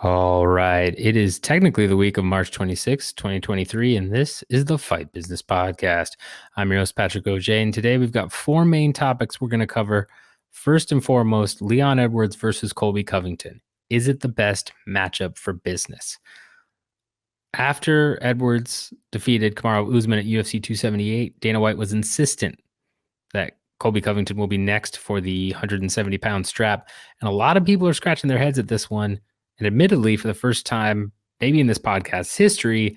All right. It is technically the week of March 26th, 2023, and this is the Fight Business Podcast. I'm your host, Patrick Auger, and today we've got four main topics we're going to cover. First and foremost, Leon Edwards versus Colby Covington. Is it the best matchup for business? After Edwards defeated Kamaru Usman at UFC 278, Dana White was insistent that Colby Covington will be next for the 170-pound strap, and a lot of people are scratching their heads at this one. And admittedly, for the first time, maybe in this podcast's history,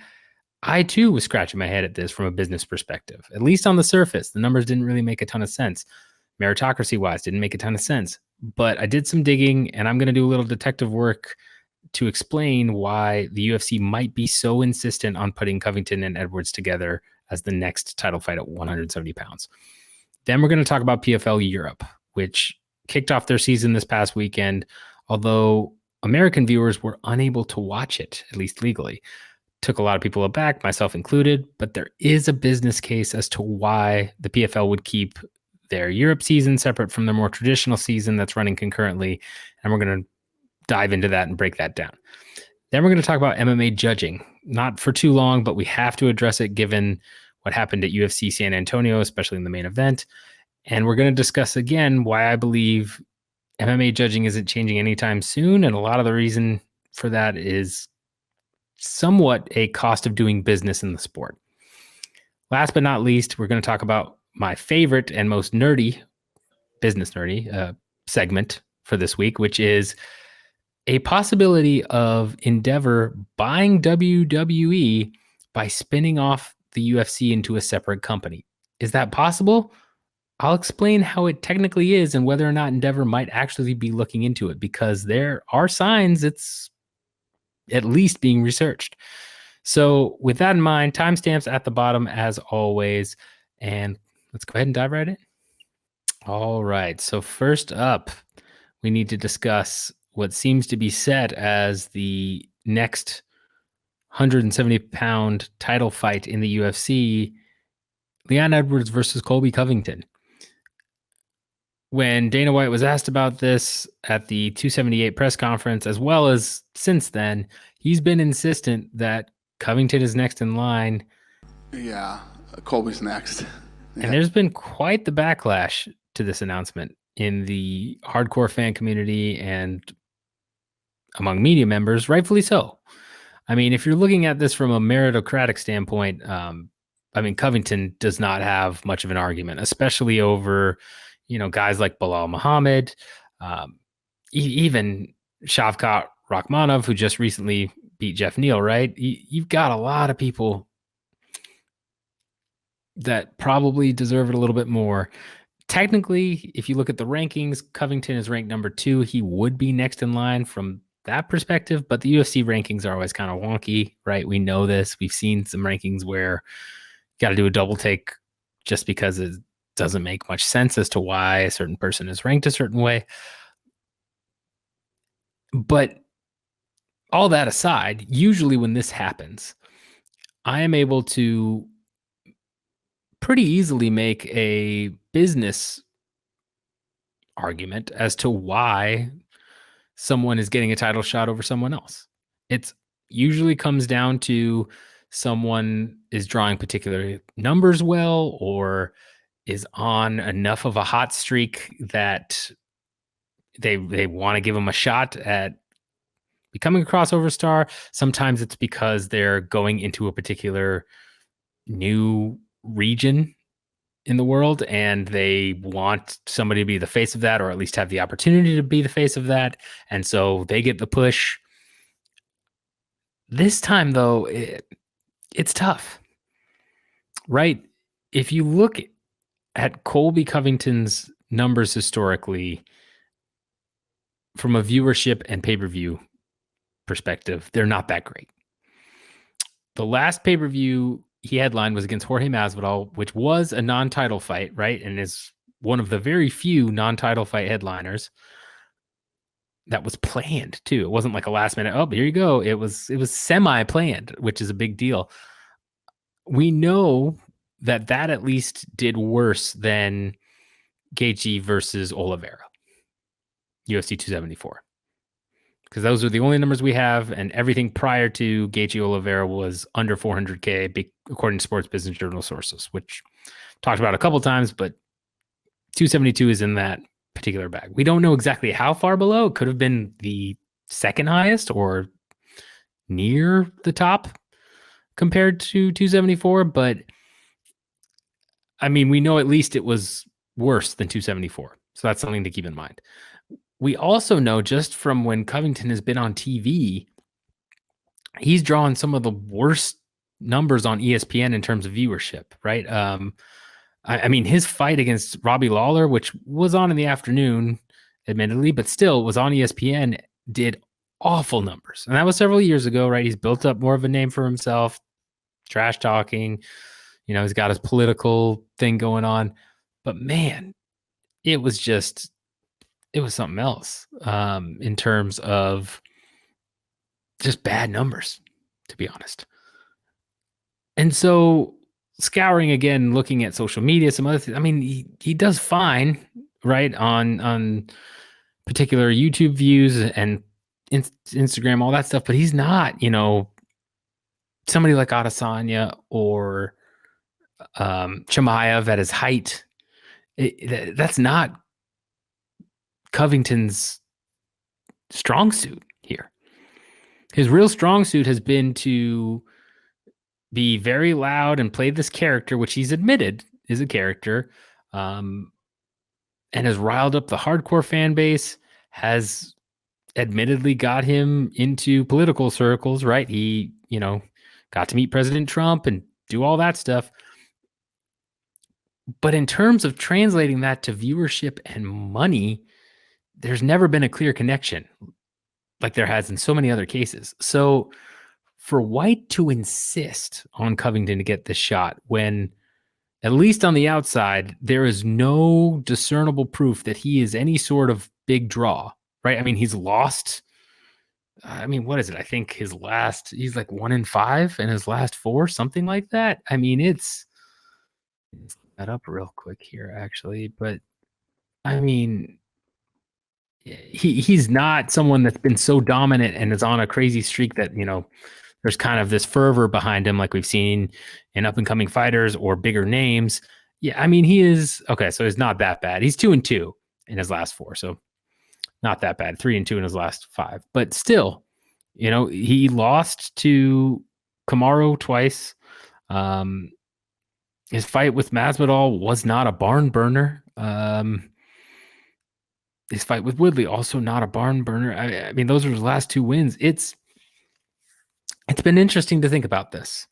I too was scratching my head at this from a business perspective. At least on the surface, the numbers didn't really make a ton of sense. Meritocracy-wise, didn't make a ton of sense. But I did some digging, and I'm going to do a little detective work to explain why the UFC might be so insistent on putting Covington and Edwards together as the next title fight at 170 pounds. Then we're going to talk about PFL Europe, which kicked off their season this past weekend, although American viewers were unable to watch it, at least legally. Took a lot of people aback, myself included, but there is a business case as to why the PFL would keep their Europe season separate from their more traditional season that's running concurrently, and we're going to dive into that and break that down. Then we're going to talk about MMA judging, not for too long, but we have to address it given what happened at UFC San Antonio, especially in the main event. And we're going to discuss again why I believe MMA judging isn't changing anytime soon. And a lot of the reason for that is somewhat a cost of doing business in the sport. Last but not least, we're going to talk about my favorite and most nerdy, business nerdy segment for this week, which is a possibility of Endeavor buying WWE by spinning off the UFC into a separate company. Is that possible? I'll explain how it technically is and whether or not Endeavor might actually be looking into it, because there are signs it's at least being researched. So with that in mind, timestamps at the bottom as always, and let's go ahead and dive right in. All right. So first up, we need to discuss what seems to be set as the next 170-pound title fight in the UFC, Leon Edwards versus Colby Covington. When Dana White was asked about this at the 278 press conference, as well as since then, he's been insistent that Covington is next in line. Yeah, Colby's next. Yeah. And there's been quite the backlash to this announcement in the hardcore fan community and among media members, rightfully so. I mean, if you're looking at this from a meritocratic standpoint, Covington does not have much of an argument, especially over, guys like Belal Muhammad, even Shavkat Rakhmonov, who just recently beat Jeff Neal, right? You've got a lot of people that probably deserve it a little bit more. Technically, if you look at the rankings, Covington is ranked number 2. He would be next in line from that perspective, but the UFC rankings are always kind of wonky, right? We know this. We've seen some rankings where you got to do a double take just because it doesn't make much sense as to why a certain person is ranked a certain way. But all that aside, usually when this happens, I am able to pretty easily make a business argument as to why someone is getting a title shot over someone else. It's usually comes down to someone is drawing particular numbers well, or is on enough of a hot streak that they want to give them a shot at becoming a crossover star. Sometimes it's because they're going into a particular new region in the world and they want somebody to be the face of that, or at least have the opportunity to be the face of that. And so they get the push. This time, though, it's tough, right? If you look at Colby Covington's numbers historically, from a viewership and pay-per-view perspective, they're not that great. The last pay-per-view he headlined was against Jorge Masvidal, which was a non-title fight, right? And is one of the very few non-title fight headliners that was planned too. It wasn't like a last minute, oh, here you go. It was semi-planned, which is a big deal. We know that at least did worse than Gaethje versus Oliveira, UFC 274. because those are the only numbers we have, and everything prior to Gaethje Oliveira was under 400K, according to Sports Business Journal sources, which talked about a couple times, but 272 is in that particular bag. We don't know exactly how far below. It could have been the second highest or near the top compared to 274, but I mean, we know at least it was worse than 274. So that's something to keep in mind. We also know just from when Covington has been on TV, he's drawing some of the worst numbers on ESPN in terms of viewership, right? I mean, his fight against Robbie Lawler, which was on in the afternoon, admittedly, but still was on ESPN, did awful numbers. And that was several years ago, right? He's built up more of a name for himself, trash talking. He's got his political thing going on. But man, it was something else in terms of just bad numbers, to be honest. And so scouring again, looking at social media, some other things. I mean, he does fine, right? On particular YouTube views and Instagram, all that stuff, but he's not, somebody like Adesanya or Chimaev at his height. That's not Covington's strong suit here. His real strong suit has been to be very loud and play this character, which he's admitted is a character, and has riled up the hardcore fan base, has admittedly got him into political circles, right? He, got to meet President Trump and do all that stuff. But in terms of translating that to viewership and money, there's never been a clear connection like there has in so many other cases. So for White to insist on Covington to get this shot when, at least on the outside, there is no discernible proof that he is any sort of big draw, right? I mean, he's lost. I mean, what is it? I think he's like 1-5 in his last 4, something like that. I mean, it's that up real quick here, actually. But I mean, he's not someone that's been so dominant and is on a crazy streak that, there's kind of this fervor behind him like we've seen in up and coming fighters or bigger names. Yeah, I mean, he is okay, so he's not that bad. He's 2-2 in his last 4, so not that bad. 3-2 in his last 5. But still, he lost to Kamaru twice. His fight with Masvidal was not a barn burner. His fight with Woodley also not a barn burner. I mean, those are his last 2 wins. It's been interesting to think about this.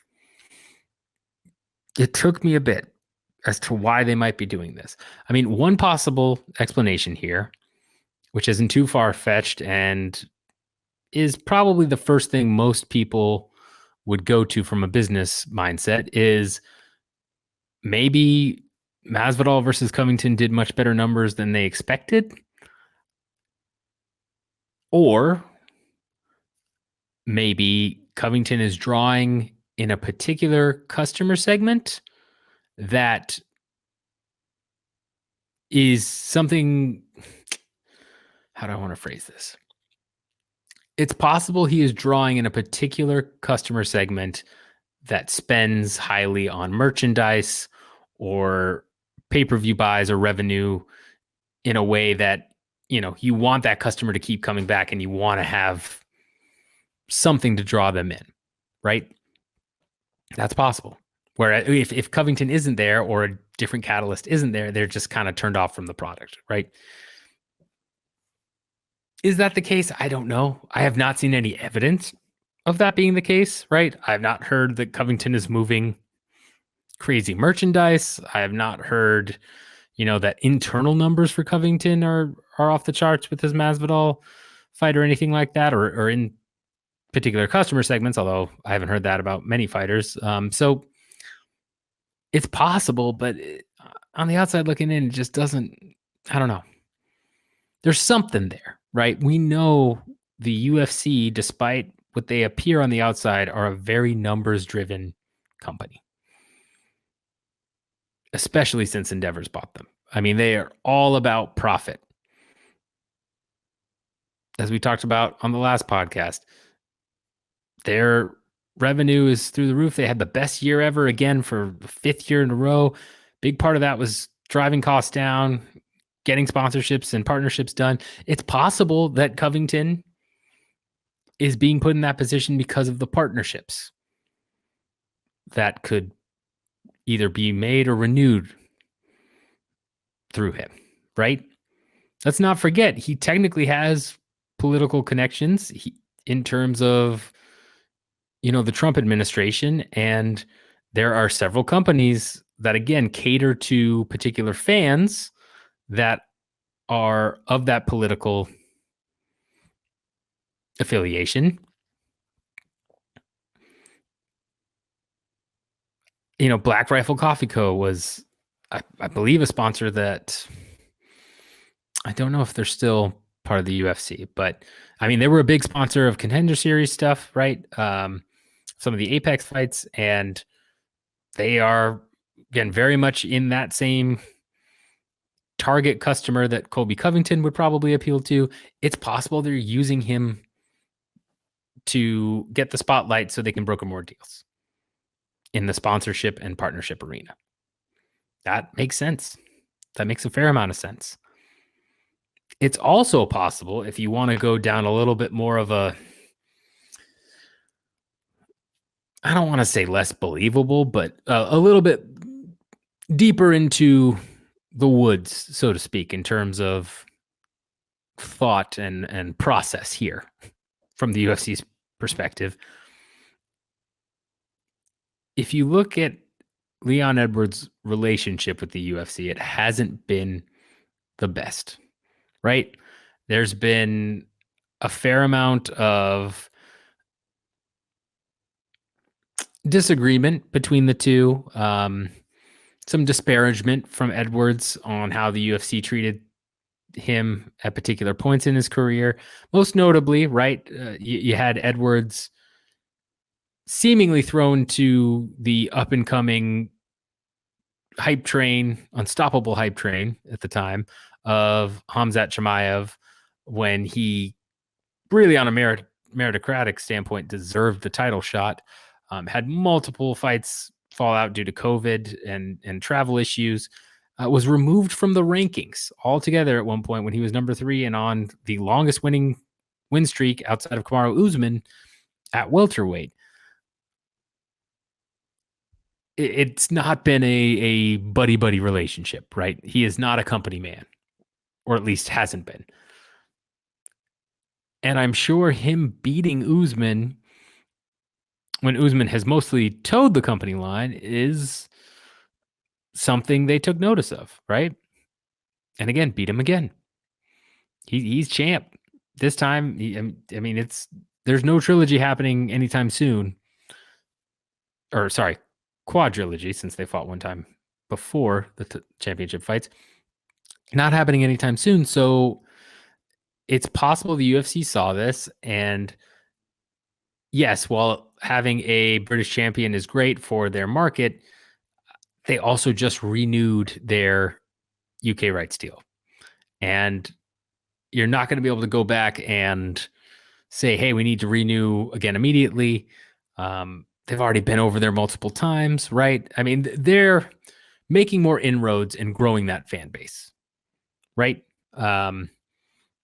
It took me a bit as to why they might be doing this. I mean, one possible explanation here, which isn't too far-fetched and is probably the first thing most people would go to from a business mindset, is maybe Masvidal versus Covington did much better numbers than they expected. Or maybe Covington is drawing in a particular customer segment that is something. How do I want to phrase this? It's possible he is drawing in a particular customer segment that spends highly on merchandise or pay-per-view buys or revenue in a way that, you want that customer to keep coming back and you want to have something to draw them in, right? That's possible. Where if Covington isn't there or a different catalyst isn't there, they're just kind of turned off from the product, right? Is that the case? I don't know. I have not seen any evidence of that being the case, right? I have not heard that Covington is moving crazy merchandise. I have not heard, that internal numbers for Covington are off the charts with his Masvidal fight or anything like that, or in particular customer segments, although I haven't heard that about many fighters. So it's possible, but on the outside looking in, it just doesn't, I don't know. There's something there, right? We know the UFC, despite what they appear on the outside, are a very numbers-driven company, especially since Endeavor's bought them. I mean, they are all about profit. as we talked about on the last podcast, their revenue is through the roof. They had the best year ever again for the 5th year in a row. Big part of that was driving costs down, getting sponsorships and partnerships done. It's possible that Covington is being put in that position because of the partnerships that could either be made or renewed through him, right? Let's not forget, he technically has political connections in terms of, the Trump administration. And there are several companies that, again, cater to particular fans that are of that political affiliation. Black Rifle Coffee Co. was, I believe, a sponsor that I don't know if they're still part of the UFC, but I mean, they were a big sponsor of Contender Series stuff, right? Some of the Apex fights, and they are, again, very much in that same target customer that Colby Covington would probably appeal to. It's possible they're using him to get the spotlight so they can broker more deals in the sponsorship and partnership arena. That makes sense. That makes a fair amount of sense. It's also possible, if you want to go down a little bit more of a, I don't want to say less believable, but a little bit deeper into the woods, so to speak, in terms of thought and process here from the UFC's perspective. If you look at Leon Edwards' relationship with the UFC, it hasn't been the best, right? There's been a fair amount of disagreement between the two. Some disparagement from Edwards on how the UFC treated him at particular points in his career. Most notably, right, you had Edwards seemingly thrown to the up-and-coming hype train, unstoppable hype train at the time of Khamzat Chimaev, when he really, on a meritocratic standpoint, deserved the title shot. Had multiple fights fall out due to COVID and travel issues. Was removed from the rankings altogether at one point when he was number 3 and on the longest win streak outside of Kamaru Usman at welterweight. It's not been a buddy-buddy relationship, right? He is not a company man, or at least hasn't been. And I'm sure him beating Usman when Usman has mostly towed the company line is something they took notice of, right? And again, beat him again. He's champ. This time, I mean, there's no trilogy happening anytime soon. Or sorry, quadrilogy, since they fought one time before the championship fights. Not happening anytime soon. So it's possible the UFC saw this, and yes, while having a British champion is great for their market, they also just renewed their UK rights deal. And you're not going to be able to go back and say, hey, we need to renew again immediately. They've already been over there multiple times, right? I mean, they're making more inroads and growing that fan base, right?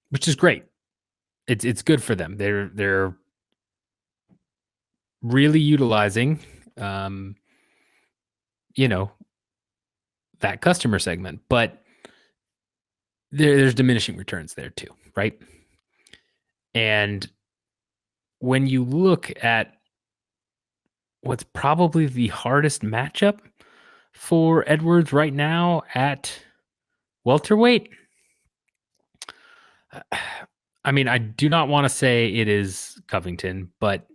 Which is great. It's good for them. They're really utilizing, that customer segment, but there's diminishing returns there too, right? And when you look at what's probably the hardest matchup for Edwards right now at welterweight, I mean, I do not want to say it is Covington, but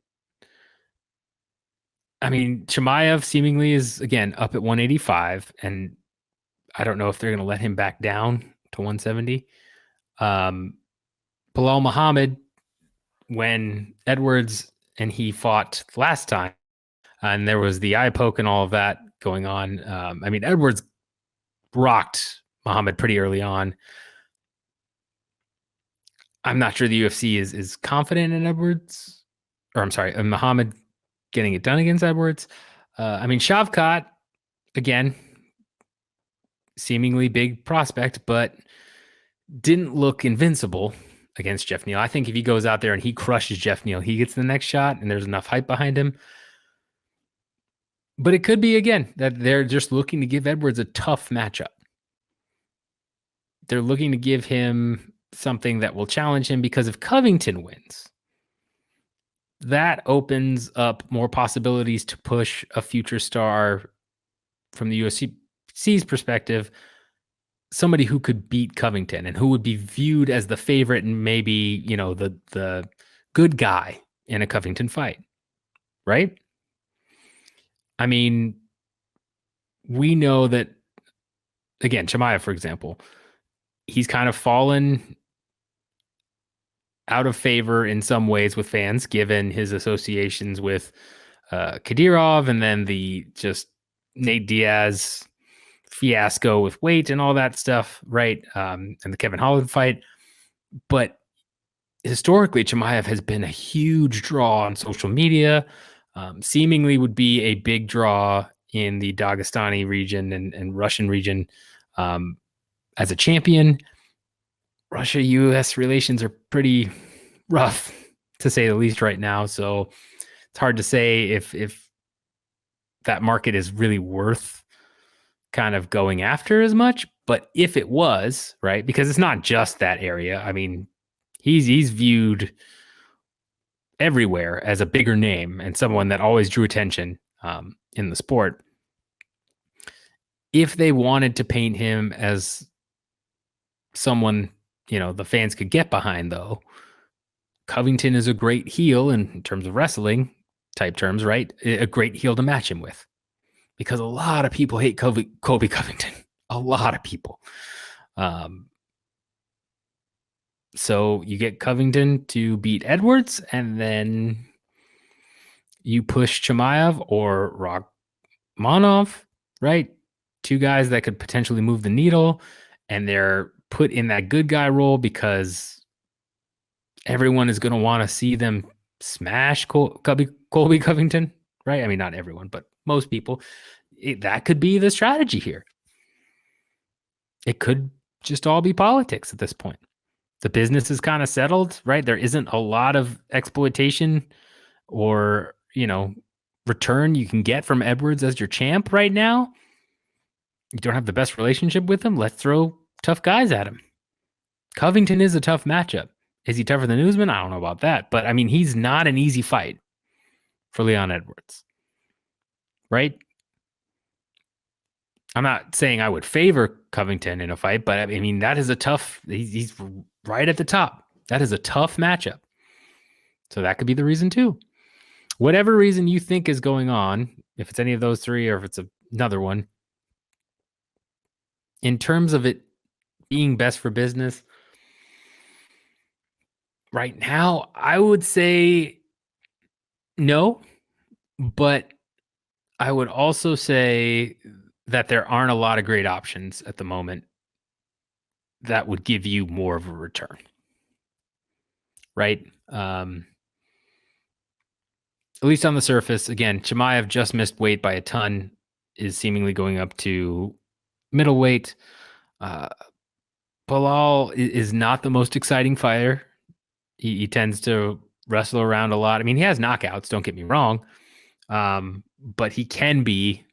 I mean, Chimaev seemingly is, again, up at 185, and I don't know if they're going to let him back down to 170. Belal Muhammad, when Edwards and he fought last time, and there was the eye poke and all of that going on. I mean, Edwards rocked Muhammad pretty early on. I'm not sure the UFC is confident in Edwards, or I'm sorry, Muhammad getting it done against Edwards. I mean, Shavkat, again, seemingly big prospect, but didn't look invincible against Jeff Neal. I think if he goes out there and he crushes Jeff Neal, he gets the next shot and there's enough hype behind him. But it could be, again, that they're just looking to give Edwards a tough matchup. They're looking to give him something that will challenge him, because if Covington wins, that opens up more possibilities to push a future star from the UFC's perspective, somebody who could beat Covington and who would be viewed as the favorite and maybe, the good guy in a Covington fight, right? I mean, we know that, again, Chimaev, for example, he's kind of fallen out of favor in some ways with fans, given his associations with Kadyrov and then the just Nate Diaz fiasco with weight and all that stuff, right? And the Kevin Holland fight. But historically, Chimaev has been a huge draw on social media, seemingly would be a big draw in the Dagestani region and Russian region as a champion. Russia-U.S. relations are pretty rough, to say the least, right now. So it's hard to say if that market is really worth kind of going after as much. But if it was, right, because it's not just that area. I mean, he's viewed everywhere as a bigger name and someone that always drew attention in the sport. If they wanted to paint him as someone, the fans could get behind, though, Covington is a great heel in terms of wrestling type terms, right? A great heel to match him with, because a lot of people hate Colby Covington. A lot of people. So you get Covington to beat Edwards, and then you push Chimaev or Rakhmonov, right? Two guys that could potentially move the needle, and they're put in that good guy role because everyone is going to want to see them smash Colby Covington, right? I mean, not everyone, but most people. That could be the strategy here. It could just all be politics at this point. The business is kind of settled, right? There isn't a lot of exploitation or, return you can get from Edwards as your champ right now. You don't have the best relationship with him. Let's throw tough guys at him. Covington is a tough matchup. Is he tougher than Usman? I don't know about that. But, I mean, he's not an easy fight for Leon Edwards, right? I'm not saying I would favor Covington in a fight, but, I mean, that is a tough – he's right at the top. That is a tough matchup. So that could be the reason too. Whatever reason you think is going on, if it's any of those three or if it's another one, in terms of it being best for business, right now, I would say no, but I would also say that there aren't a lot of great options at the moment that would give you more of a return, right? At least on the surface. Again, Chimaev just missed weight by a ton, is seemingly going up to middleweight. Belal is not the most exciting fighter. He tends to wrestle around a lot. I mean, he has knockouts, don't get me wrong, but he can be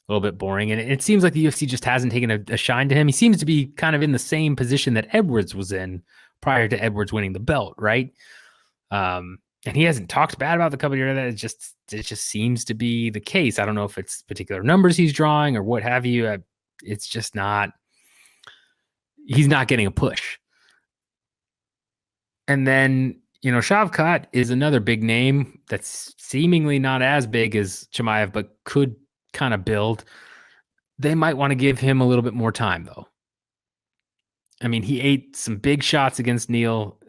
a little bit boring. And it seems like the UFC just hasn't taken a shine to him. He seems to be kind of in the same position that Edwards was in prior to Edwards winning the belt, right? And he hasn't talked bad about the company or that. It just seems to be the case. I don't know if it's particular numbers he's drawing or what have you. It's just not. He's not getting a push. And then, Shavkat is another big name that's seemingly not as big as Chimaev, but could kind of build. They might want to give him a little bit more time, though. I mean, he ate some big shots against Neal.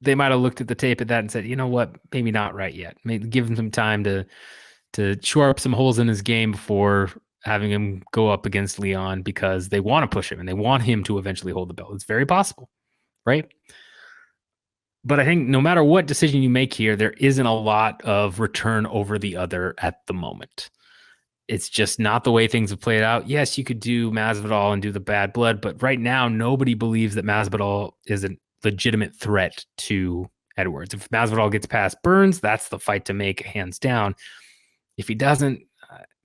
They might have looked at the tape at that and said, you know what, maybe not right yet. Maybe give him some time to shore up some holes in his game before having him go up against Leon, because they want to push him and they want him to eventually hold the belt. It's very possible. right? But I think no matter what decision you make here, there isn't a lot of return over the other at the moment. It's just not the way things have played out. Yes, you could do Masvidal and do the bad blood, but right now nobody believes that Masvidal is a legitimate threat to Edwards. If Masvidal gets past Burns, that's the fight to make, hands down. If he doesn't,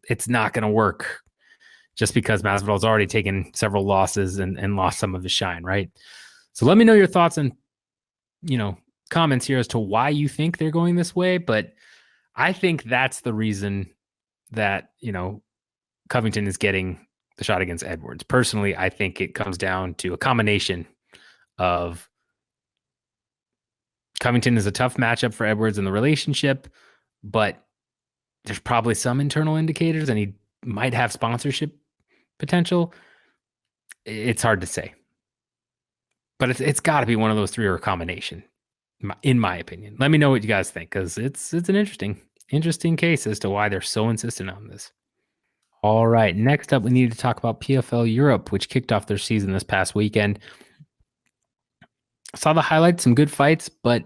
it's not going to work just because Masvidal's already taken several losses and lost some of his shine, right? So let me know your thoughts and, comments here as to why you think they're going this way. But I think that's the reason that, Covington is getting the shot against Edwards. Personally, I think it comes down to a combination of Covington is a tough matchup for Edwards in the relationship, but there's probably some internal indicators and he might have sponsorship potential. It's hard to say, but it's got to be one of those three or a combination, in my opinion. Let me know what you guys think, because it's an interesting case as to why they're so insistent on this. All right, next up, we need to talk about PFL Europe, which kicked off their season this past weekend. Saw the highlights, some good fights, but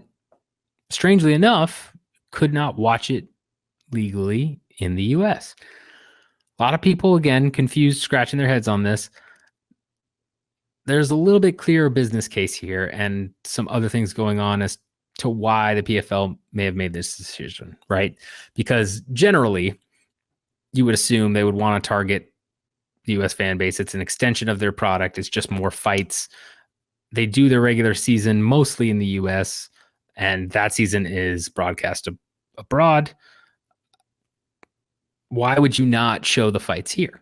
strangely enough, could not watch it legally in the US. A lot of people, again, confused, scratching their heads on this. There's a little bit clearer business case here and some other things going on as to why the PFL may have made this decision, right? Because generally, you would assume they would want to target the US fan base. It's an extension of their product. It's just more fights. They do their regular season mostly in the US, and that season is broadcast abroad. Why would you not show the fights here?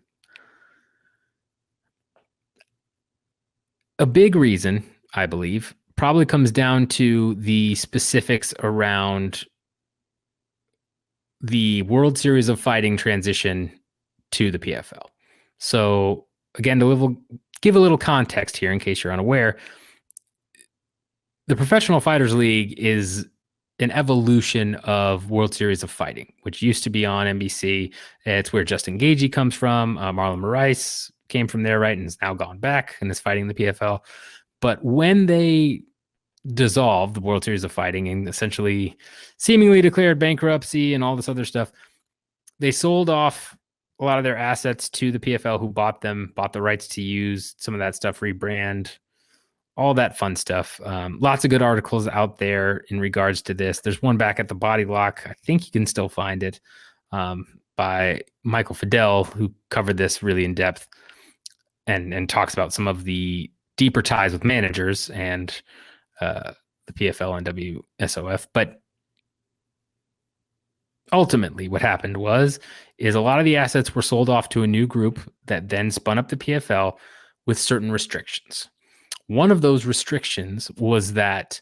A big reason, I believe, probably comes down to the specifics around the World Series of Fighting transition to the PFL. So again, to give a little context here in case you're unaware, the Professional Fighters League is an evolution of World Series of Fighting, which used to be on NBC. It's where Justin Gagey comes from. Marlon Moraes came from there, right, and has now gone back and is fighting the PFL. But when they dissolved the World Series of Fighting and essentially seemingly declared bankruptcy and all this other stuff, they sold off a lot of their assets to the PFL, who bought the rights to use some of that stuff, rebrand, all that fun stuff. Lots of good articles out there in regards to this. There's one back at the Body Lock. I think you can still find it, by Michael Fidel, who covered this really in depth and talks about some of the deeper ties with managers and the PFL and WSOF. But ultimately what happened is a lot of the assets were sold off to a new group that then spun up the PFL with certain restrictions. One of those restrictions was that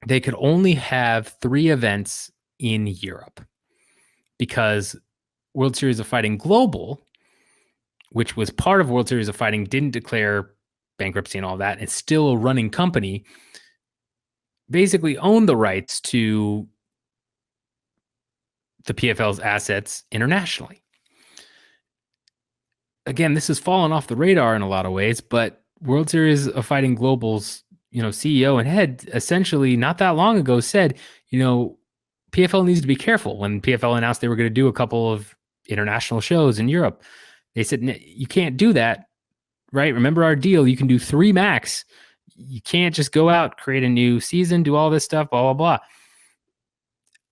they could only have 3 events in Europe, because World Series of Fighting Global, which was part of World Series of Fighting, didn't declare bankruptcy and all that. It's still a running company, basically owned the rights to the PFL's assets internationally. Again, this has fallen off the radar in a lot of ways, but World Series of Fighting Global's, CEO and head essentially not that long ago said, PFL needs to be careful. When PFL announced they were going to do a couple of international shows in Europe, they said, you can't do that, right? Remember our deal. You can do 3 max. You can't just go out, create a new season, do all this stuff, blah, blah, blah.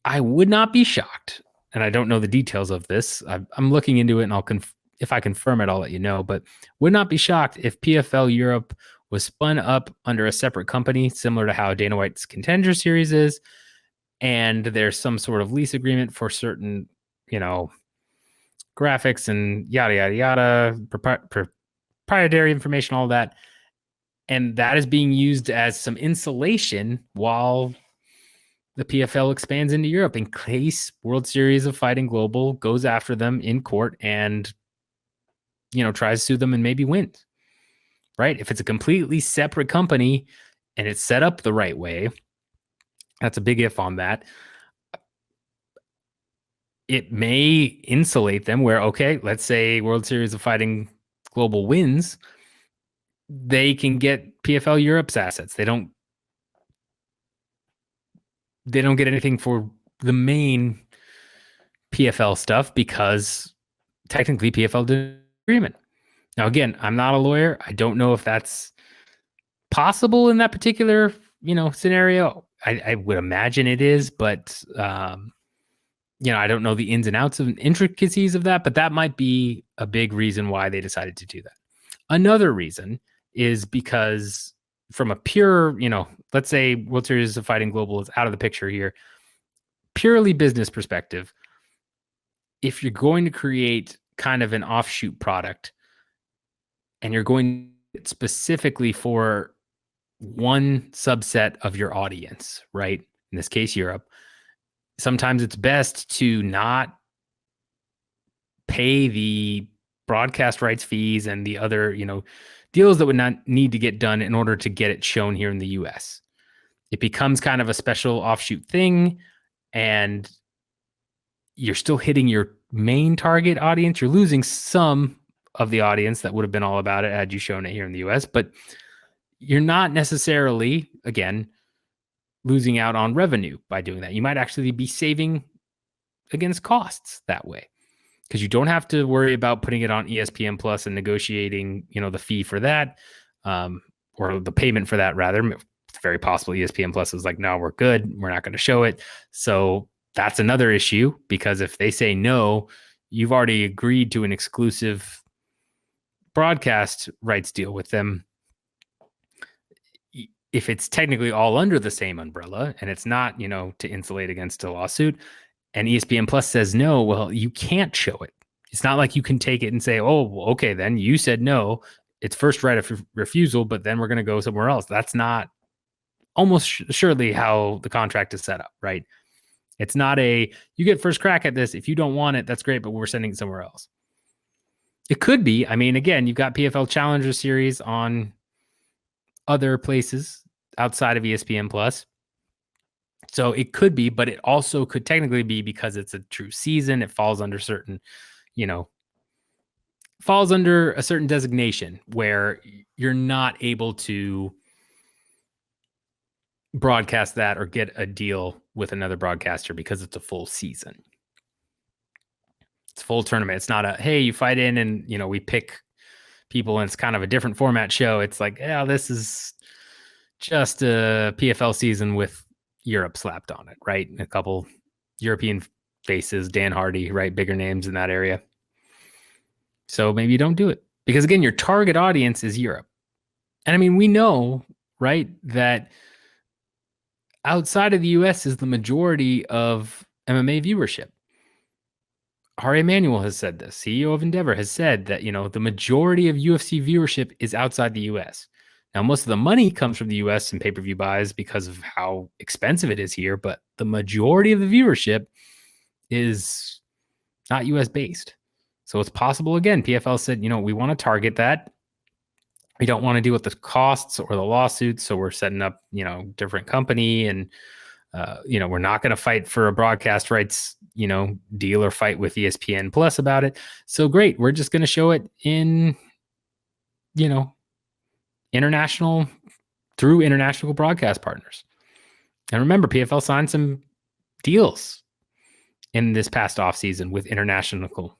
I would not be shocked, and I don't know the details of this. I'm looking into it, and if I confirm it, I'll let you know. But would not be shocked if PFL Europe was spun up under a separate company, similar to how Dana White's Contender Series is, and there's some sort of lease agreement for certain, graphics and yada, yada, yada, proprietary information, all that. And that is being used as some insulation while the PFL expands into Europe, in case World Series of Fighting Global goes after them in court and, tries to sue them and maybe wins, right? If it's a completely separate company and it's set up the right way, that's a big if on that. It may insulate them where, okay, let's say World Series of Fighting Global wins. they can get PFL Europe's assets. They don't get anything for the main PFL stuff because technically PFL did an agreement. Now, again, I'm not a lawyer. I don't know if that's possible in that particular, scenario. I would imagine it is, but I don't know the ins and outs and intricacies of that, but that might be a big reason why they decided to do that. Another reason is because from a pure, let's say World Series of Fighting Global is out of the picture here, purely business perspective, if you're going to create kind of an offshoot product and you're going specifically for one subset of your audience, right? In this case, Europe, sometimes it's best to not pay the broadcast rights fees and the other, deals that would not need to get done in order to get it shown here in the US. It becomes kind of a special offshoot thing, and you're still hitting your main target audience. You're losing some of the audience that would have been all about it had you shown it here in the US, but you're not necessarily, again, losing out on revenue by doing that. You might actually be saving against costs that way, because you don't have to worry about putting it on ESPN Plus and negotiating, the fee for that, or the payment for that, rather. It's very possible ESPN Plus is like, no, we're good. We're not going to show it. So that's another issue, because if they say no, you've already agreed to an exclusive broadcast rights deal with them. If it's technically all under the same umbrella and it's not, to insulate against a lawsuit, and ESPN Plus says no, well, you can't show it. It's not like you can take it and say, oh, well, okay, then you said no. It's first right of refusal, but then we're going to go somewhere else. That's not almost surely how the contract is set up, right? It's not you get first crack at this. If you don't want it, that's great, but we're sending it somewhere else. It could be. I mean, again, you've got PFL Challenger Series on other places outside of ESPN Plus. So it could be, but it also could technically be, because it's a true season, it falls under certain, falls under a certain designation where you're not able to broadcast that or get a deal with another broadcaster because it's a full season. It's a full tournament. It's not a, hey, you fight in and, we pick people and it's kind of a different format show. It's like, yeah, this is just a PFL season with Europe slapped on it, right? A couple European faces, Dan Hardy, right? Bigger names in that area. So maybe you don't do it, because again, your target audience is Europe. And I mean, we know, right, that outside of the US is the majority of MMA viewership. Hari Emanuel has said this. CEO of Endeavor has said that, the majority of UFC viewership is outside the US. Now, most of the money comes from the US and pay-per-view buys because of how expensive it is here, but the majority of the viewership is not US based. So it's possible, again, PFL said, we want to target that. We don't want to deal with the costs or the lawsuits, so we're setting up, different company, and we're not going to fight for a broadcast rights, deal or fight with ESPN Plus about it. So great, we're just going to show it in, international broadcast partners. And remember, PFL signed some deals in this past offseason with international,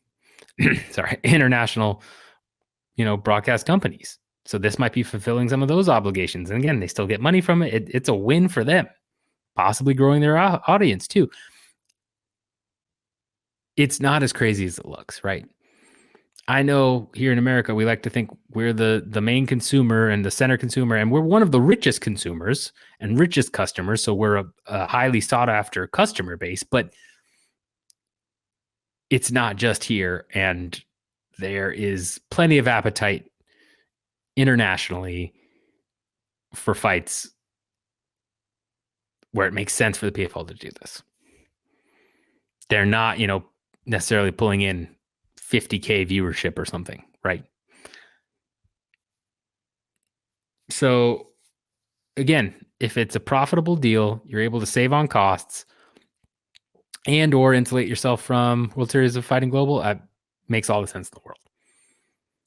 broadcast companies. So this might be fulfilling some of those obligations. And again, they still get money from it. It's a win for them, possibly growing their audience too. It's not as crazy as it looks, right? I know here in America, we like to think we're the main consumer and the center consumer, and we're one of the richest consumers and richest customers. So we're a highly sought after customer base, but it's not just here. And there is plenty of appetite internationally for fights where it makes sense for the PFL to do this. They're not, necessarily pulling in 50K viewership or something, right? So again, if it's a profitable deal, you're able to save on costs and or insulate yourself from World Series of Fighting Global, makes all the sense in the world.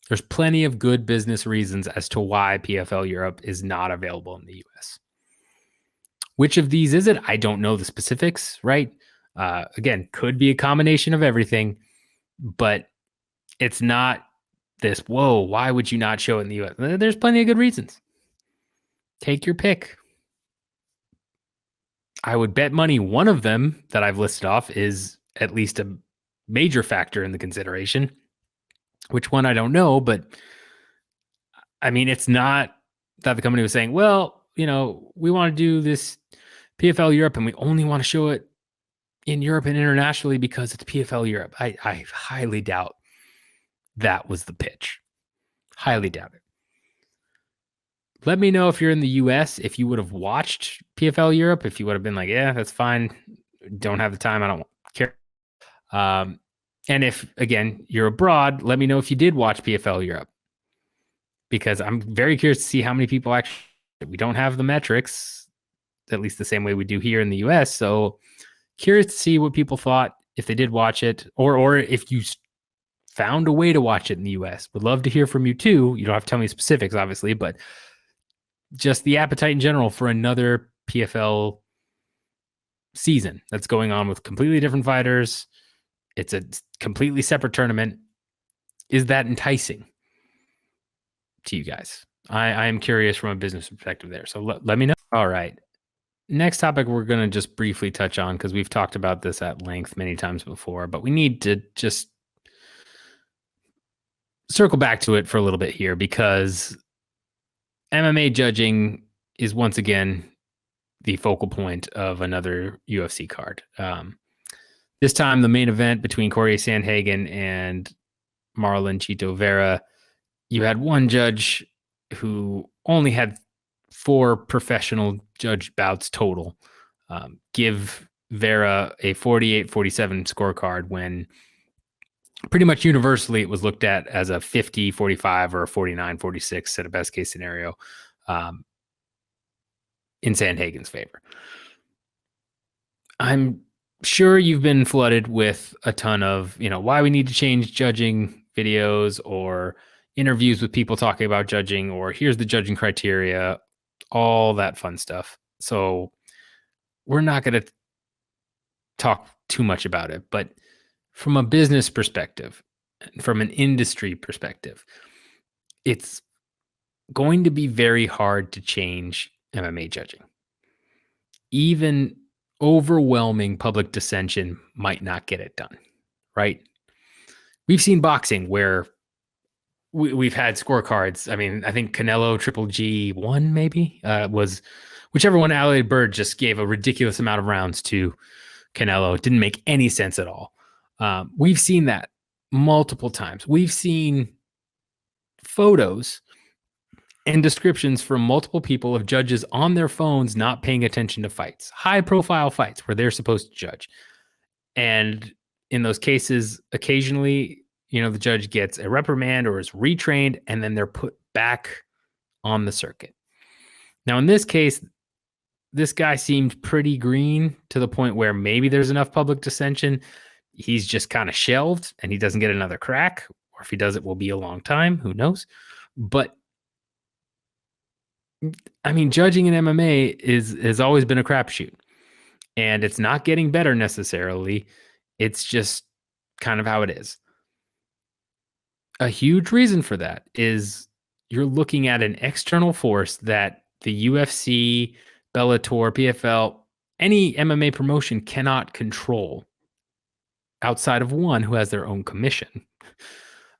There's plenty of good business reasons as to why PFL Europe is not available in the US. Which of these is it? I don't know the specifics, right? Again, could be a combination of everything, but it's not this, whoa, why would you not show it in the US? There's plenty of good reasons. Take your pick. I would bet money one of them that I've listed off is at least a major factor in the consideration. Which one, I don't know, but I mean, it's not that the company was saying, well, we want to do this PFL Europe and we only want to show it in Europe and internationally because it's PFL Europe. I highly doubt that was the pitch. Highly doubt it. Let me know if you're in the US, if you would have watched PFL Europe, if you would have been like, yeah, that's fine. Don't have the time. I don't care. And if, again, you're abroad, let me know if you did watch PFL Europe. Because I'm very curious to see how many people actually, we don't have the metrics, at least the same way we do here in the US. So curious to see what people thought if they did watch it, or if you found a way to watch it in the US. Would love to hear from you too. You don't have to tell me specifics, obviously, but just the appetite in general for another PFL season that's going on with completely different fighters. It's a completely separate tournament. Is that enticing to you guys? I am curious from a business perspective there. So let me know. All right. Next topic we're going to just briefly touch on, because we've talked about this at length many times before, but we need to just circle back to it for a little bit here, because MMA judging is once again the focal point of another UFC card. This time, the main event between Cory Sandhagen and Marlon Chito Vera, you had one judge who only had 4 professional judge bouts total give Vera a 48-47 scorecard, when pretty much universally it was looked at as a 50-45 or a 49-46 at a best case scenario in Sandhagen's favor. I'm sure you've been flooded with a ton of, why we need to change judging videos or interviews with people talking about judging, or here's the judging criteria, all that fun stuff. So we're not going to talk too much about it, but from a business perspective, from an industry perspective, it's going to be very hard to change MMA judging. Even overwhelming public dissension might not get it done, right? We've seen boxing where we've had scorecards. I mean, I think Canelo Triple G1 maybe was whichever one. Allied Bird just gave a ridiculous amount of rounds to Canelo. It didn't make any sense at all. We've seen that multiple times. We've seen photos and descriptions from multiple people of judges on their phones not paying attention to fights, high profile fights where they're supposed to judge. And in those cases, occasionally, the judge gets a reprimand or is retrained, and then they're put back on the circuit. Now, in this case, this guy seemed pretty green to the point where maybe there's enough public dissension. He's just kind of shelved and he doesn't get another crack, or if he does, it will be a long time. Who knows? But I mean, judging in MMA has always been a crapshoot, and it's not getting better necessarily. It's just kind of how it is. A huge reason for that is you're looking at an external force that the UFC, Bellator, PFL, any MMA promotion cannot control outside of one who has their own commission.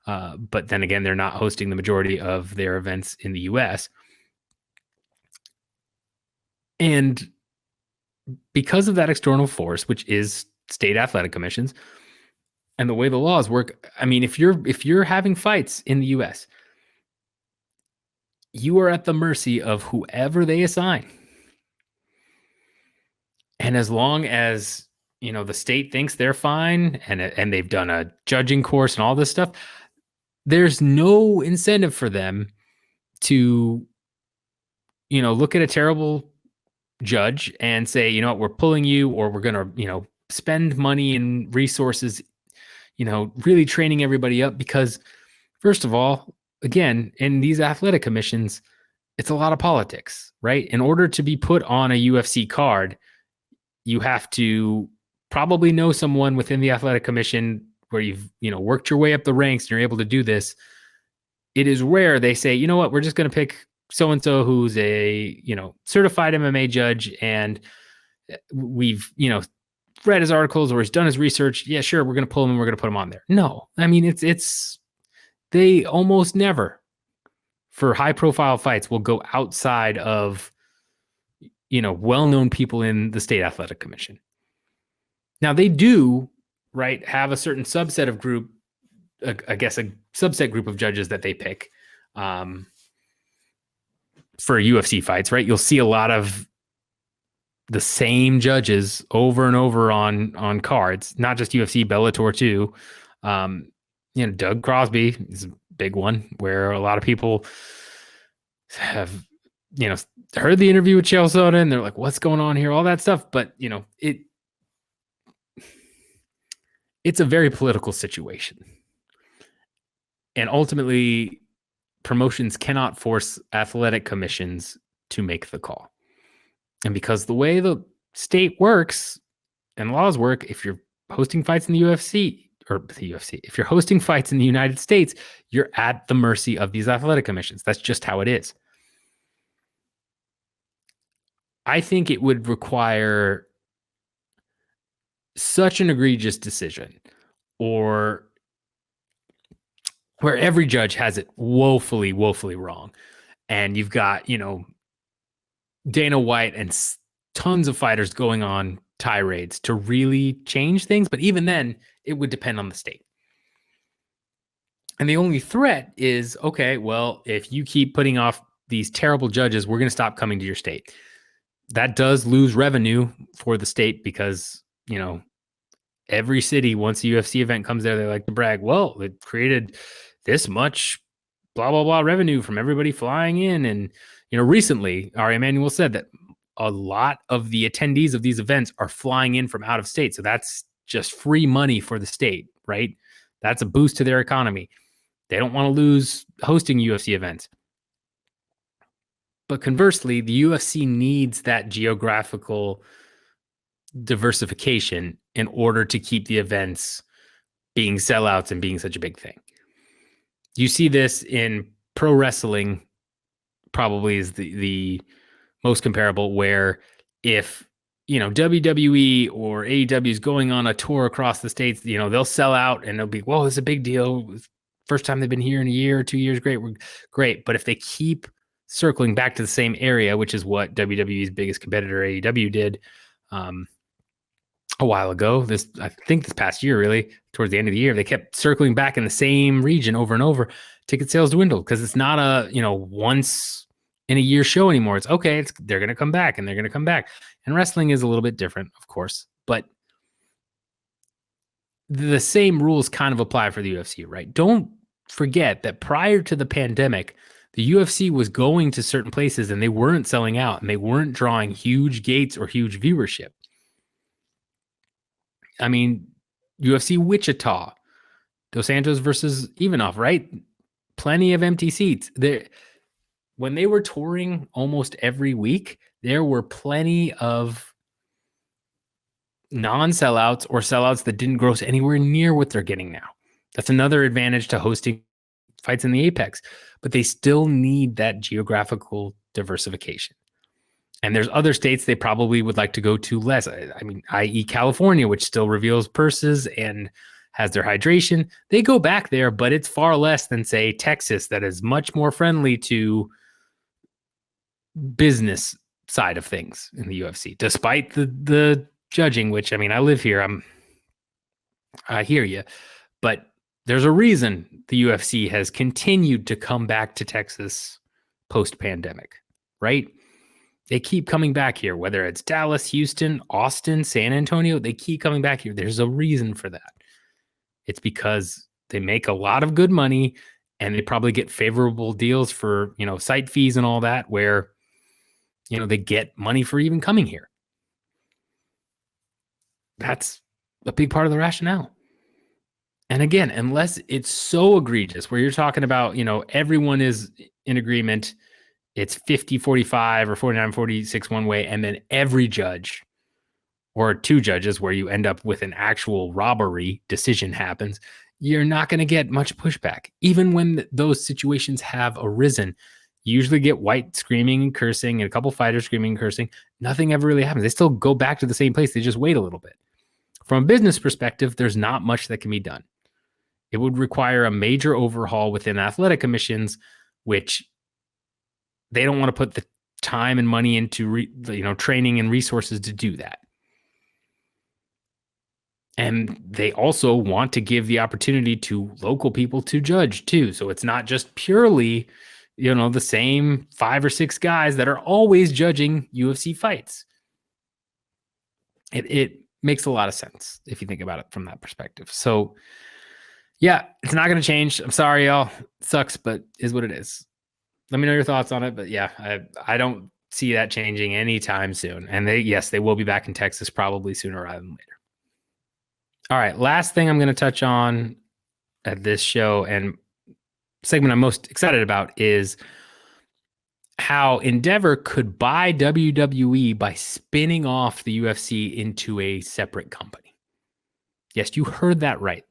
But then again, they're not hosting the majority of their events in the US. And because of that external force, which is state athletic commissions, and the way the laws work, I mean, if you're having fights in the US, you are at the mercy of whoever they assign. And as long as, the state thinks they're fine and they've done a judging course and all this stuff, there's no incentive for them to, look at a terrible judge and say, we're pulling you, or we're going to, spend money and resources, really training everybody up, because First of all, again, in these athletic commissions, it's a lot of politics, right? In order to be put on a UFC card, you have to probably know someone within the athletic commission where you've, worked your way up the ranks and you're able to do this. It is rare they say, you know what, we're just going to pick so and so who's a, certified MMA judge, and we've, read his articles or he's done his research. Yeah, sure, we're going to pull him and we're going to put him on there. No, I mean, it's they almost never, for high profile fights, will go outside of, well-known people in the state athletic commission. Now they do, right, have a certain subset of group, I guess a subset group of judges that they pick for UFC fights, right? You'll see a lot of the same judges over and over on cards, not just UFC, Bellator too. Doug Crosby is a big one where a lot of people have, heard the interview with Chael Sonnen and they're like, what's going on here? All that stuff. But, it's a very political situation. And ultimately, promotions cannot force athletic commissions to make the call. And because the way the state works and laws work, if you're hosting fights in the UFC, if you're hosting fights in the United States, you're at the mercy of these athletic commissions. That's just how it is. I think it would require such an egregious decision, or where every judge has it woefully, woefully wrong. And you've got, Dana White and tons of fighters going on tirades to really change things. But even then, it would depend on the state. And the only threat is, okay, well, if you keep putting off these terrible judges, we're going to stop coming to your state. That does lose revenue for the state because, every city, once a UFC event comes there, they like to brag, well, it created this much blah, blah, blah revenue from everybody flying in. And, recently, Ari Emanuel said that a lot of the attendees of these events are flying in from out of state. So that's just free money for the state, right? That's a boost to their economy. They don't want to lose hosting UFC events. But conversely, the UFC needs that geographical diversification in order to keep the events being sellouts and being such a big thing. You see this in pro wrestling, probably is the most comparable, where if, WWE or AEW is going on a tour across the states, they'll sell out and they'll be, whoa, it's a big deal. First time they've been here in a year or 2 years. Great. We're great. But if they keep circling back to the same area, which is what WWE's biggest competitor, AEW, did a while ago, I think this past year, really, towards the end of the year, they kept circling back in the same region over and over. Ticket sales dwindled because it's not a, once in a year show anymore. It's okay. They're going to come back and they're going to come back. And wrestling is a little bit different, of course, but the same rules kind of apply for the UFC, right? Don't forget that prior to the pandemic, the UFC was going to certain places and they weren't selling out and they weren't drawing huge gates or huge viewership. I mean, UFC Wichita, Dos Santos versus Ivanov, right? Plenty of empty seats. When they were touring almost every week, there were plenty of non-sellouts or sellouts that didn't gross anywhere near what they're getting now. That's another advantage to hosting fights in the Apex, but they still need that geographical diversification. And there's other states they probably would like to go to less. I mean, i.e. California, which still reveals purses and has their hydration. They go back there, but it's far less than, say, Texas, that is much more friendly to business side of things in the UFC, despite the judging, which, I mean, I live here. I hear you, but there's a reason the UFC has continued to come back to Texas post-pandemic, right? They keep coming back here, whether it's Dallas, Houston, Austin, San Antonio, they keep coming back here. There's a reason for that. It's because they make a lot of good money and they probably get favorable deals for, site fees and all that, where, they get money for even coming here. That's a big part of the rationale. And again, unless it's so egregious where you're talking about, everyone is in agreement, it's 50-45 or 49-46 one way, and then every judge or two judges where you end up with an actual robbery decision happens, you're not going to get much pushback. Even when those situations have arisen, you usually get white screaming and cursing and a couple fighters screaming and cursing. Nothing ever really happens. They still go back to the same place. They just wait a little bit. From a business perspective, there's not much that can be done. It would require a major overhaul within athletic commissions, which they don't want to put the time and money into training and resources to do that. And they also want to give the opportunity to local people to judge too. So it's not just purely, the same 5 or 6 guys that are always judging UFC fights. It makes a lot of sense if you think about it from that perspective. So yeah, it's not going to change. I'm sorry, y'all. It sucks, but is what it is. Let me know your thoughts on it. But yeah, I don't see that changing anytime soon. And they will be back in Texas probably sooner rather than later. All right, last thing I'm going to touch on at this show and segment I'm most excited about is how Endeavor could buy WWE by spinning off the UFC into a separate company. Yes, you heard that right.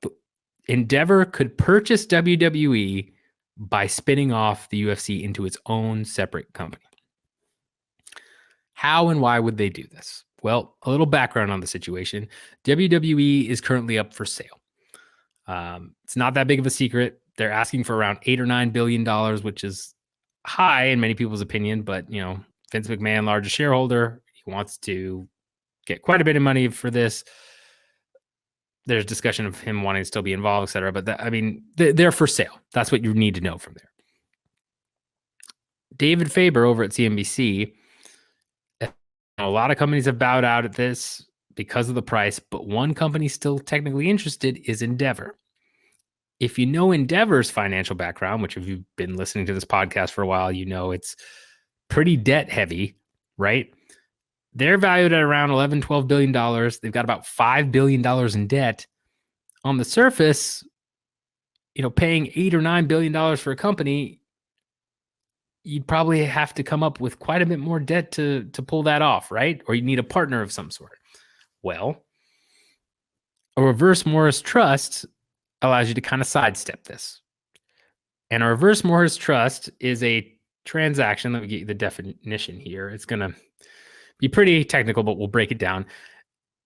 Endeavor could purchase WWE by spinning off the UFC into its own separate company. How and why would they do this? Well, a little background on the situation. WWE is currently up for sale. It's not that big of a secret. They're asking for around $8 or $9 billion, which is high in many people's opinion. But, Vince McMahon, largest shareholder, he wants to get quite a bit of money for this. There's discussion of him wanting to still be involved, et cetera. But they're for sale. That's what you need to know from there. David Faber over at CNBC, a lot of companies have bowed out at this because of the price, but one company still technically interested is Endeavor. If you know Endeavor's financial background, which if you've been listening to this podcast for a while, it's pretty debt heavy, right? They're valued at around $11-12 billion. They've got about $5 billion in debt. On the surface, paying $8 or $9 billion for a company, you'd probably have to come up with quite a bit more debt to pull that off, right? Or you need a partner of some sort. Well, a reverse Morris trust allows you to kind of sidestep this. And a reverse Morris trust is a transaction. Let me get you the definition here. It's going to be pretty technical, but we'll break it down.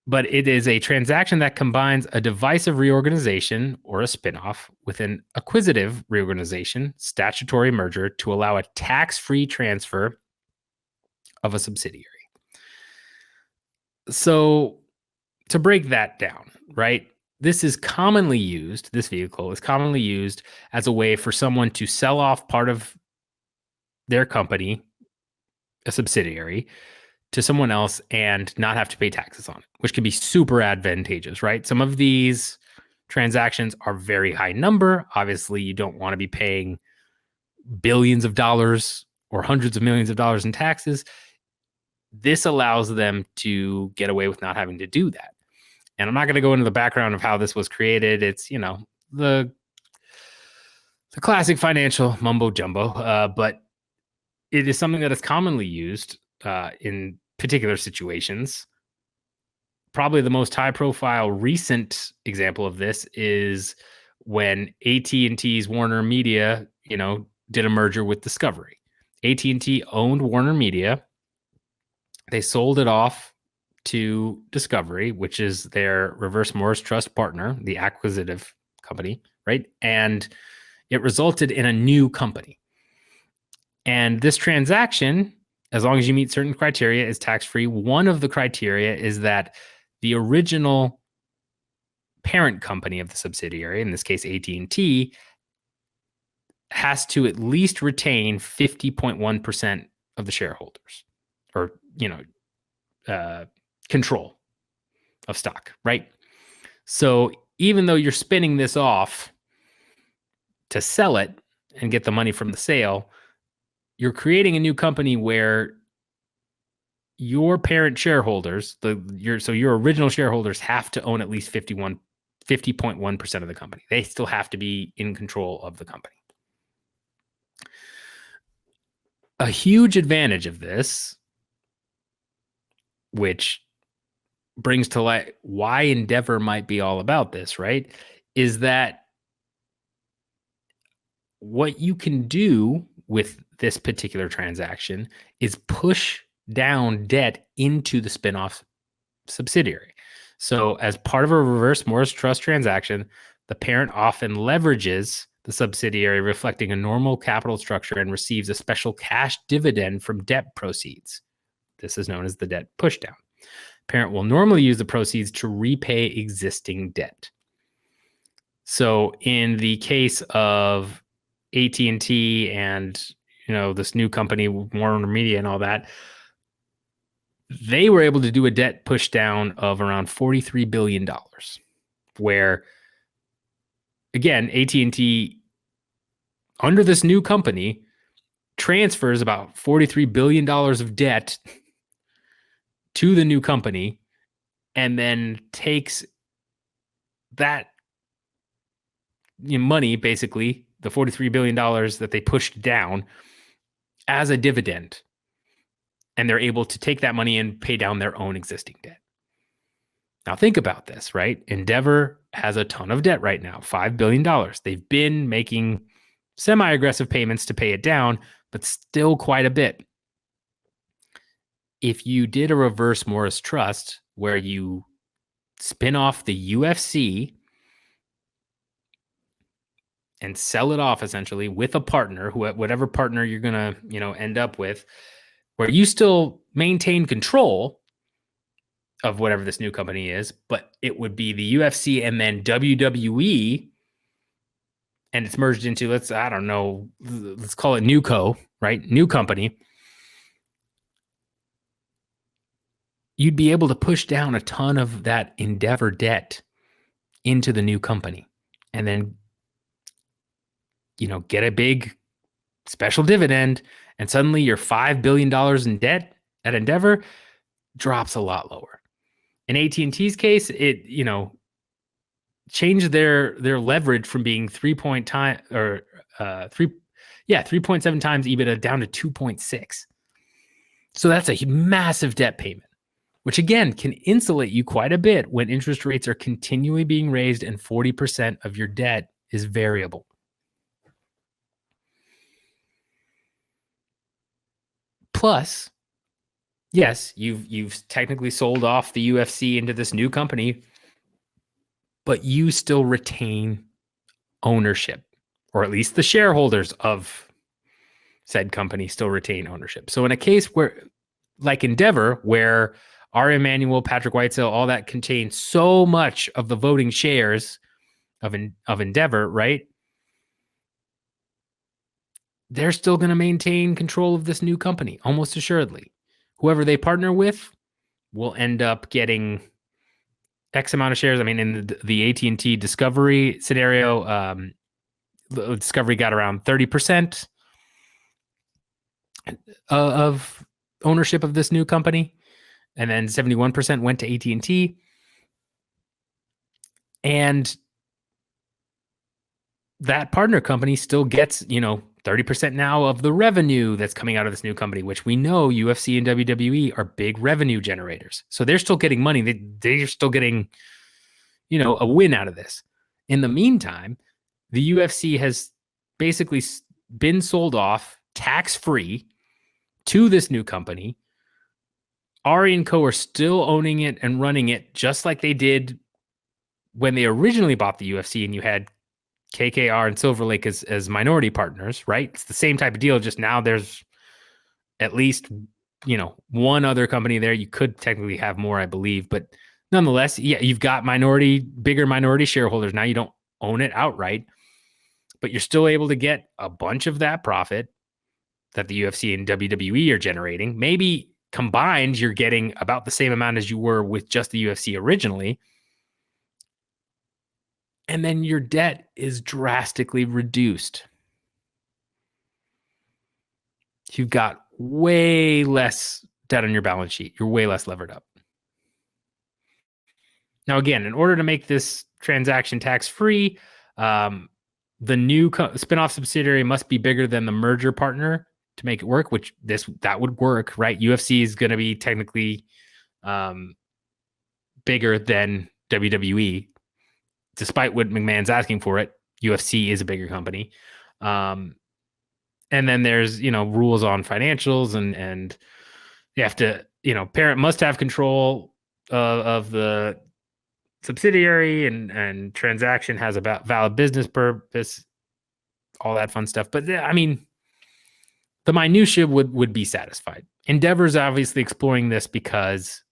But it is a transaction that combines a divisive reorganization or a spinoff with an acquisitive reorganization, statutory merger to allow a tax-free transfer of a subsidiary. So to break that down, right? This vehicle is commonly used as a way for someone to sell off part of their company, a subsidiary, to someone else and not have to pay taxes on it, which can be super advantageous, right? Some of these transactions are very high number. Obviously, you don't want to be paying billions of dollars or hundreds of millions of dollars in taxes. This allows them to get away with not having to do that. And I'm not going to go into the background of how this was created. It's, the classic financial mumbo jumbo, but it is something that is commonly used in particular situations. Probably the most high-profile recent example of this is when AT&T's Warner Media, did a merger with Discovery. AT&T owned Warner Media. They sold it off to Discovery, which is their reverse Morris trust partner, the acquisitive company, right? And it resulted in a new company. And this transaction, as long as you meet certain criteria, is tax-free. One of the criteria is that the original parent company of the subsidiary, in this case AT&T, has to at least retain 50.1% of the shareholders, or control of stock, right? So even though you're spinning this off to sell it and get the money from the sale, you're creating a new company where your parent shareholders, your original shareholders, have to own at least 51% 50.1% of the company. They still have to be in control of the company. A huge advantage of this, which brings to light why Endeavor might be all about this, right, is that what you can do with this particular transaction is push down debt into the spinoff subsidiary. So as part of a reverse Morris Trust transaction, the parent often leverages the subsidiary, reflecting a normal capital structure, and receives a special cash dividend from debt proceeds. This is known as the debt pushdown. Parent will normally use the proceeds to repay existing debt. So in the case of AT&T and this new company, Warner Media and all that, they were able to do a debt push down of around $43 billion, where, again, AT&T, under this new company, transfers about $43 billion of debt to the new company and then takes that money, basically, the $43 billion that they pushed down, as a dividend. And they're able to take that money and pay down their own existing debt. Now think about this, right? Endeavor has a ton of debt right now, $5 billion. They've been making semi-aggressive payments to pay it down, but still quite a bit. If you did a reverse Morris Trust where you spin off the UFC and sell it off essentially with a partner, whatever partner you're going to, end up with, where you still maintain control of whatever this new company is, but it would be the UFC and then WWE, and it's merged into, let's call it NewCo, right? New company. You'd be able to push down a ton of that Endeavor debt into the new company and then, get a big special dividend, and suddenly your $5 billion in debt at Endeavor drops a lot lower. In AT&T's case, it, changed their leverage from being 3.7 times EBITDA down to 2.6. So that's a massive debt payment, which again can insulate you quite a bit when interest rates are continually being raised and 40% of your debt is variable. Plus, yes, you've technically sold off the UFC into this new company, but you still retain ownership, or at least the shareholders of said company still retain ownership. So in a case where, like Endeavor, where R. Emanuel, Patrick Whitesell, all that contain so much of the voting shares of Endeavor, right? They're still going to maintain control of this new company, almost assuredly. Whoever they partner with will end up getting X amount of shares. I mean, in the AT&T Discovery scenario, Discovery got around 30% of ownership of this new company, and then 71% went to AT&T. And that partner company still gets, 30% now of the revenue that's coming out of this new company, which we know UFC and WWE are big revenue generators. So they're still getting money. They're still getting, a win out of this. In the meantime, the UFC has basically been sold off tax-free to this new company. Ari and Co. are still owning it and running it just like they did when they originally bought the UFC, and you had KKR and Silver Lake as minority partners, right? It's the same type of deal, just now there's at least, one other company there. You could technically have more, I believe, but nonetheless, yeah, you've got bigger minority shareholders. Now you don't own it outright, but you're still able to get a bunch of that profit that the UFC and WWE are generating. Maybe combined, you're getting about the same amount as you were with just the UFC originally. And then your debt is drastically reduced. You've got way less debt on your balance sheet. You're way less levered up. Now, again, in order to make this transaction tax free. The new spinoff subsidiary must be bigger than the merger partner to make it work, which that would work, right? UFC is going to be technically bigger than WWE, despite what McMahon's asking for it. UFC is a bigger company. And then there's, rules on financials and you have to, parent must have control of the subsidiary and transaction has a valid business purpose, all that fun stuff. But I mean, the minutia would be satisfied. Endeavor's obviously exploring this because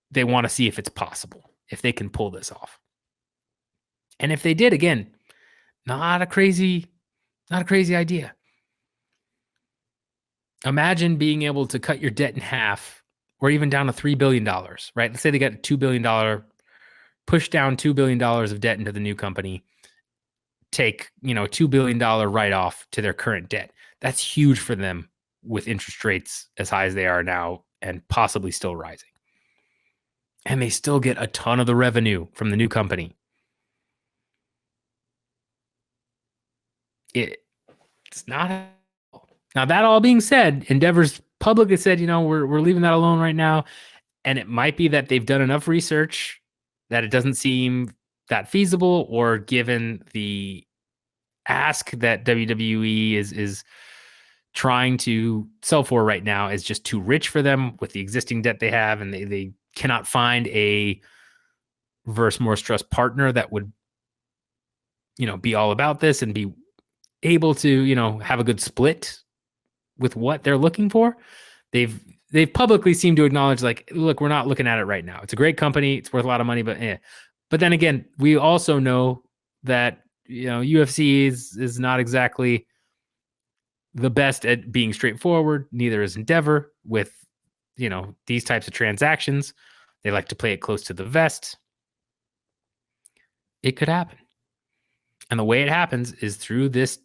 they want to see if it's possible, if they can pull this off. And if they did, again, not a crazy idea. Imagine being able to cut your debt in half or even down to $3 billion, right? Let's say they got $2 billion, push down $2 billion of debt into the new company, take, $2 billion write-off to their current debt. That's huge for them with interest rates as high as they are now and possibly still rising. And they still get a ton of the revenue from the new company. It's not. Now, that all being said, Endeavor's publicly said, we're leaving that alone right now. And it might be that they've done enough research that it doesn't seem that feasible, or given the ask that WWE is trying to sell for right now is just too rich for them with the existing debt they have, and they cannot find a reverse Morris Trust partner that would, be all about this and be able to, have a good split with what they're looking for. They've publicly seemed to acknowledge, like, look, we're not looking at it right now. It's a great company. It's worth a lot of money, but then again, we also know that, UFC is not exactly the best at being straightforward. Neither is Endeavor with, these types of transactions. They like to play it close to the vest. It could happen. And the way it happens is through this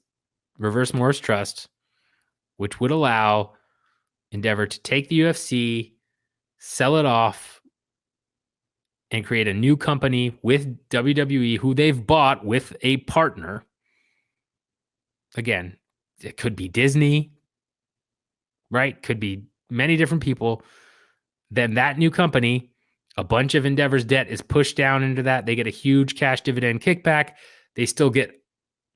reverse Morris Trust, which would allow Endeavor to take the UFC, sell it off, and create a new company with WWE, who they've bought with a partner. Again, it could be Disney, right? Could be many different people. Then that new company, a bunch of Endeavor's debt is pushed down into that. They get a huge cash dividend kickback. They still get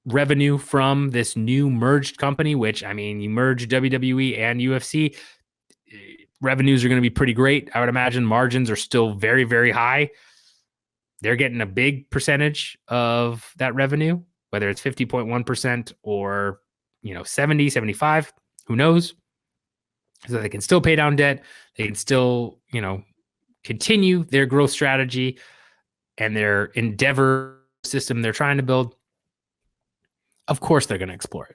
revenue from this new merged company, which, I mean, you merge WWE and UFC, revenues are going to be pretty great. I would imagine margins are still very, very high. They're getting a big percentage of that revenue, whether it's 50.1% or, 70, 75, who knows? So they can still pay down debt. They can still, continue their growth strategy and their Endeavor system they're trying to build. Of course, they're going to explore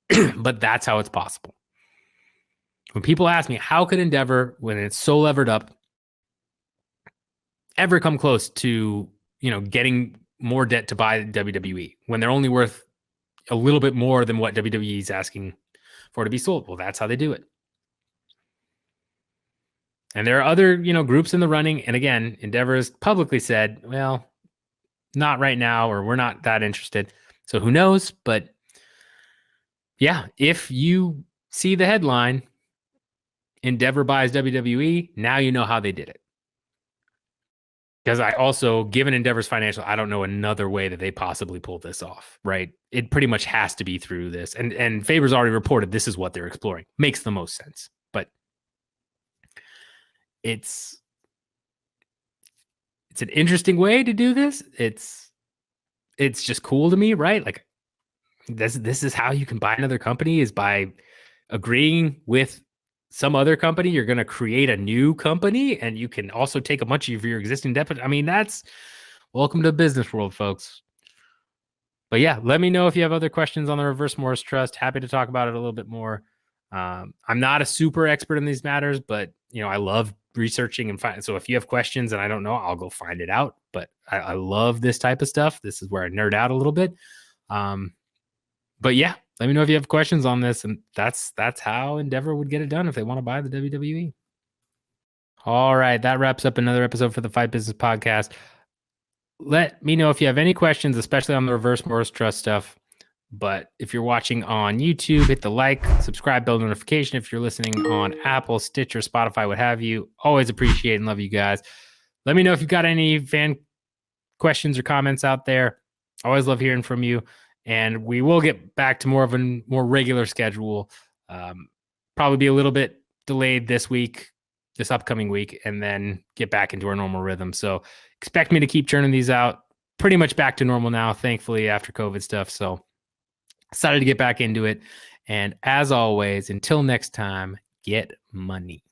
it, but that's how it's possible. When people ask me, how could Endeavor, when it's so levered up, ever come close to, getting more debt to buy WWE when they're only worth a little bit more than what WWE is asking for to be sold? Well, that's how they do it. And there are other, groups in the running. And again, Endeavor has publicly said, well, not right now, or we're not that interested. So who knows? But yeah, if you see the headline, Endeavor buys WWE, now you know how they did it. Because I also, given Endeavor's financial, I don't know another way that they possibly pull this off, right? It pretty much has to be through this. And Faber's already reported this is what they're exploring. Makes the most sense. But it's an interesting way to do this. It's just cool to me, right? Like, this is how you can buy another company, is by agreeing with some other company. You're going to create a new company, and you can also take a bunch of your existing debt. I mean, that's welcome to the business world, folks. But yeah, let me know if you have other questions on the reverse Morris Trust. Happy to talk about it a little bit more. I'm not a super expert in these matters, but I love researching and find. So if you have questions and I don't know, I'll go find it out. But I love this type of stuff. This is where I nerd out a little bit. But yeah, let me know if you have questions on this. And that's how Endeavor would get it done if they want to buy the WWE. All right, that wraps up another episode for the Fight Business Podcast. let me know if you have any questions, especially on the reverse Morris Trust stuff. But if you're watching on YouTube, hit the like, subscribe, bell notification. If you're listening on Apple, Stitcher, Spotify, what have you, always appreciate and love you guys. Let me know if you've got any fan questions or comments out there. Always love hearing from you. And we will get back to more of a more regular schedule. Probably be a little bit delayed this upcoming week, and then get back into our normal rhythm. So expect me to keep churning these out. Pretty much back to normal now, thankfully, after COVID stuff. So excited to get back into it. And as always, until next time, get money.